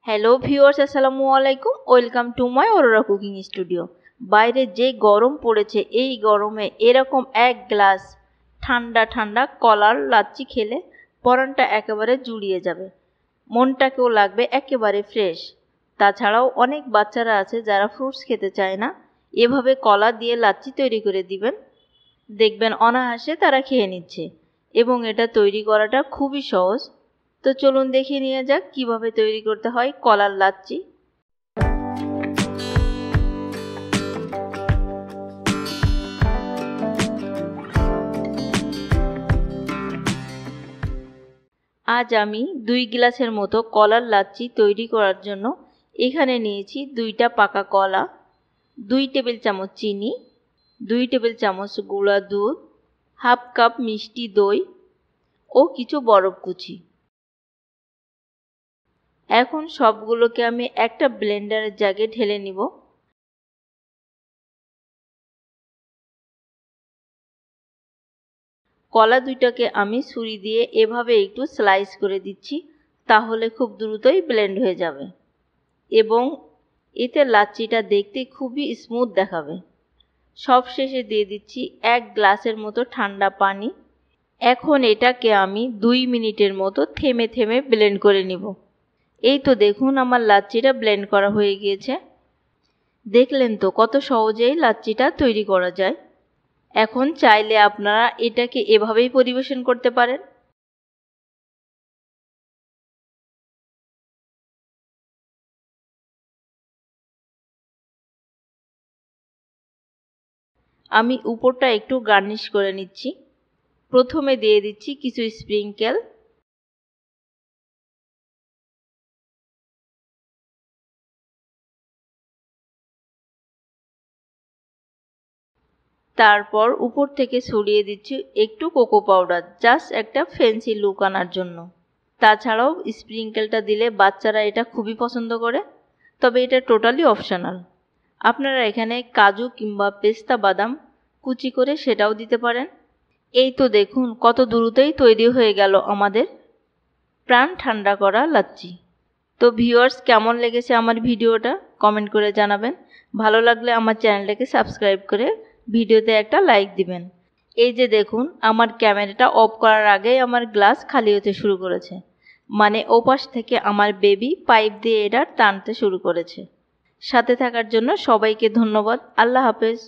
Hello viewers, আসসালামু আলাইকুম। Welcome to my Aurora cooking studio. বাইরে যে গরম পড়েছে, এই গরমে এরকম এক গ্লাস ঠান্ডা ঠান্ডা কলার লাচ্ছি খেলে পরানটা একেবারে জুড়িয়ে যাবে, মনটাকেও লাগবে একেবারে ফ্রেশ। তাছাড়াও অনেক বাচ্চারা আছে যারা ফ্রুটস খেতে চায় না, এভাবে কলা দিয়ে লাচ্ছি তৈরি করে দিবেন, দেখবেন অনায়াসে তারা খেয়ে নিচ্ছে। এবং এটা তৈরি করাটা খুবই সহজ। তো চলুন দেখে নিয়ে যাক কিভাবে তৈরি করতে হয় কলার লাচ্ছি। আজ আমি 2 গ্লাসের মতো কলার লাচ্ছি তৈরি করার জন্য এখানে নিয়েছি 2টা পাকা কলা, 2 টেবিল চামচ চিনি, 2 টেবিল চামচ গুঁড়া দুধ, হাফ কাপ মিষ্টি দই ও কিছু বরফ কুচি। এখন সবগুলোকে আমি একটা ব্লেন্ডারের জাগে ঢেলে নিব। কলা দুইটাকে আমি ছুরি দিয়ে এভাবে একটু স্লাইস করে দিচ্ছি, তাহলে খুব দ্রুতই ব্লেন্ড হয়ে যাবে এবং এতে লাচ্ছিটা দেখতে খুবই স্মুথ দেখাবে। সব শেষে দিয়ে দিচ্ছি 1 গ্লাসের মতো ঠান্ডা পানি। এখন এটাকে আমি 2 মিনিটের মতো থেমে থেমে ব্লেন্ড করে নিব। এই তো দেখুন আমার লাচ্ছিটা ব্লেন্ড করা হয়ে গিয়েছে। দেখলেন তো কত সহজেই লাচ্ছিটা তৈরি করা যায়। এখন চাইলে আপনারা এটাকে এভাবেই পরিবেশন করতে পারেন। আমি উপরটা একটু গার্নিশ করে নিচ্ছি। প্রথমে দিয়ে দিচ্ছি কিছু স্প্রিংকেল, তারপর উপর থেকে ছড়িয়ে দিচ্ছি একটু কোকো পাউডার, জাস্ট একটা ফ্যান্সি লুক আনার জন্য। তাছাড়াও স্প্রিংকেলটা দিলে বাচ্চারা এটা খুবই পছন্দ করে, তবে এটা টোটালি অপশনাল। আপনারা এখানে কাজু কিংবা পেস্তা বাদাম কুচি করে সেটাও দিতে পারেন। এই তো দেখুন কত দ্রুতই তৈরি হয়ে গেল আমাদের প্রাণ ঠান্ডা করা লাচ্ছি। তো ভিউয়ার্স, কেমন লেগেছে আমার ভিডিওটা কমেন্ট করে জানাবেন। ভালো লাগলে আমার চ্যানেলটাকে সাবস্ক্রাইব করে ভিডিওতে একটা লাইক দিবেন। এই যে দেখুন আমার ক্যামেরাটা অফ করার আগেই আমার গ্লাস খালি হতে শুরু করেছে, মানে ওপাশ থেকে আমার বেবি পাইপ দিয়ে এটা টানতে শুরু করেছে। সাথে থাকার জন্য সবাইকে ধন্যবাদ। আল্লাহ হাফেজ।